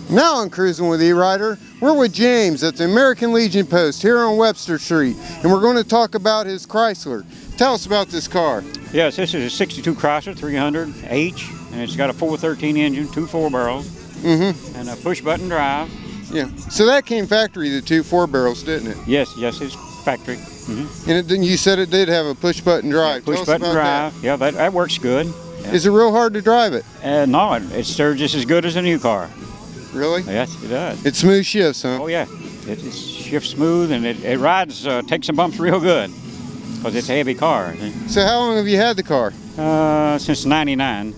Now on Cruising with E-Rider, we're with James at the American Legion Post here on Webster Street, and we're going to talk about his Chrysler. Tell us about this car. Yes, this is a 62 Chrysler 300H, and it's got a 413 engine, 2 4-barrels, and a push-button drive. Yeah, so that came factory, the 2 4-barrels, didn't it? Yes, it's factory. And you said it did have a push-button drive. Push-button drive, yeah, that works good. Yeah. Is it real hard to drive it? No, it stirs just as good as a new car. Really? Yes, it does. It smooth shifts, huh? Oh yeah, it shifts smooth, and it rides, takes some bumps real good, because it's a heavy car. So how long have you had the car? Since '99,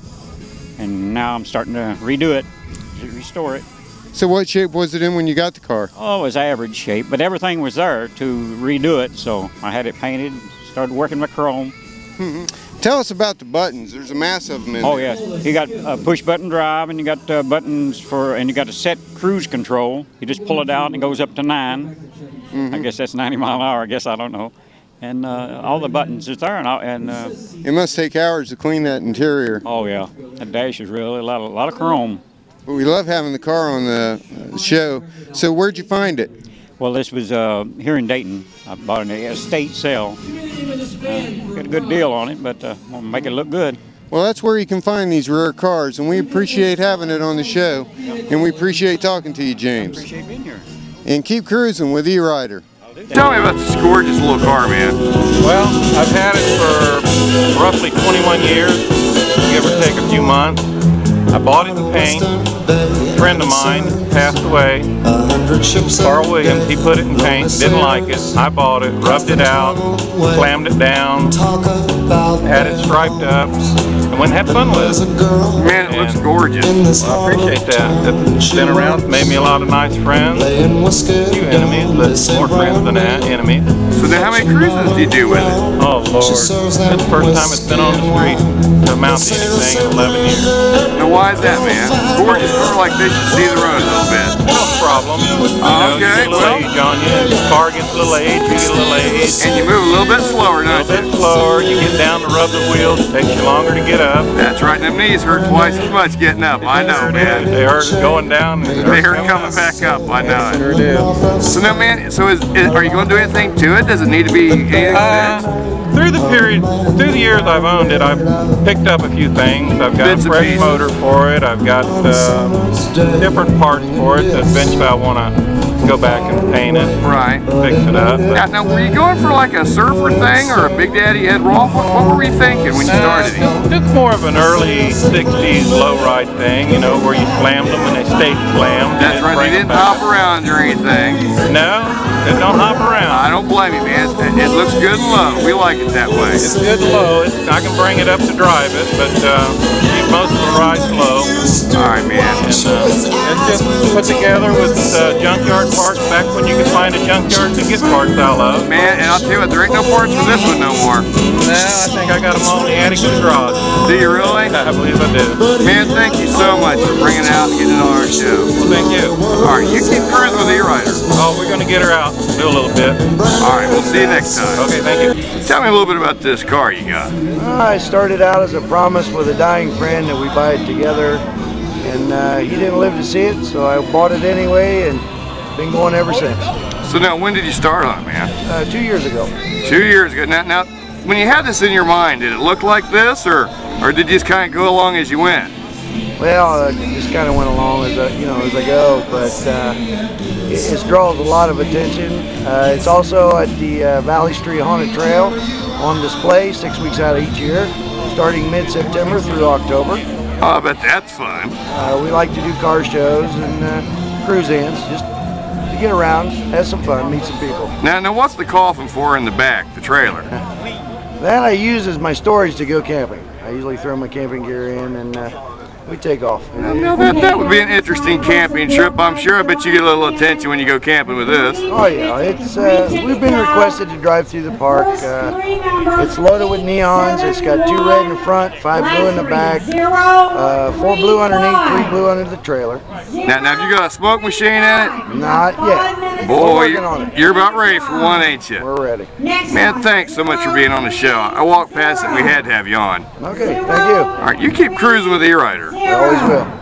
and now I'm starting to redo it, restore it. So what shape was it in when you got the car? Oh, it was average shape, but everything was there to redo it, so I had it painted, started working with chrome. Tell us about the buttons. There's a mass of them in there. Oh yes, you got a push button drive, and you got buttons and you got a set cruise control. You just pull it out and it goes up to 9. I guess that's 90 mile an hour, I guess, I don't know. And all the buttons is there, and it must take hours to clean that interior. Oh yeah, that dash is really a lot of chrome. But we love having the car on the show. So where'd you find it? Well, this was here in Dayton. I bought an estate sale. Got a good deal on it, but want to make it look good. Well, that's where you can find these rare cars, and we appreciate having it on the show, and we appreciate talking to you, James. I appreciate being here. And keep cruising with E-Rider. Tell me about this gorgeous little car, man. Well, I've had it for roughly 21 years, give or take a few months. I bought it in paint. A friend of mine passed away, Carl Williams. He put it in paint, didn't like it. I bought it, rubbed it out, slammed it down, had it striped up, and went and had fun with it. Man, it looks gorgeous. Well, I appreciate that. It's been around, made me a lot of nice friends, a few enemies, but more friends than enemies. So then how many cruises do you do with it? Oh Lord, this is the first time it's been on the street to amount to anything in 11 years. Now why is that, man? Gorgeous car like this should see the road a little bit. No problem. You Okay, get a little age on you. The car gets a little age, you get a little age. And you move a little bit slower, A don't little bit you? slower, you get down to rub the wheels, it takes you longer to get up. That's right, them knees hurt twice as much getting up, I know, man. They hurt going down. They hurt coming back up, I know. Sure do. So now, man, so are you going to do anything to it? Does it need to be anything fixed? Through the years I've owned it, I've picked up a few things. I've got a fresh motor for it. I've got different parts for it that eventually I want to go back and paint it, Right. fix it up. Now, were you going for like a surfer thing or a Big Daddy Ed Rolfe? What were you thinking when you started it? It's more of an early 60s lowride thing, you know, where you slammed them and they stayed slammed. That's right, they didn't hop around or anything. No, they don't hop around. I don't blame you, man. It looks good and low. We like it that way. It's good low. I can bring it up to drive it, but keep most of the rides low. All right, man. And it's just put together with junkyard parts back when you could find a junkyard to get parts out of. Man, and I'll tell you what, there ain't no parts for this one no more. No, I think I got them all in the attic in the garage. Do you really? I believe I do. Man, thank you so much for bringing it out and getting it on our show. Well, thank you. All right, you keep cruising with E-Rider. Oh, we're going to get her out and do a little bit. All right, we'll see you next time. Okay, thank you. Tell me a little bit about this car you got. I started out as a promise with a dying friend that we buy it together, and he didn't live to see it, so I bought it anyway and been going ever since. So now, when did you start on it, man? 2 years ago. 2 years ago. Now, when you had this in your mind, did it look like this, or did you just kind of go along as you went? Well, I just kind of went along as I go, but it draws a lot of attention. It's also at the Valley Street Haunted Trail on display 6 weeks out of each year, starting mid-September through October. Oh, I bet that's fun. We like to do car shows and cruise-ins, just to get around, have some fun, meet some people. Now what's the coffin for in the back, the trailer? That I use as my storage to go camping. I usually throw my camping gear in and we take off. Now that would be an interesting camping trip, I'm sure. I bet you get a little attention when you go camping with this. Oh yeah, it's we've been requested to drive through the park. It's loaded with neons. It's got 2 red in the front, 5 blue in the back, 4 blue underneath, 3 blue under the trailer. Now have you got a smoke machine in it? Not yet. Boy, We're working on it. You're about ready for one, ain't you? We're ready. Man, thanks so much for being on the show. I walked past it, we had to have you on. Okay, thank you. All right, you keep cruising with E-Rider. I always will.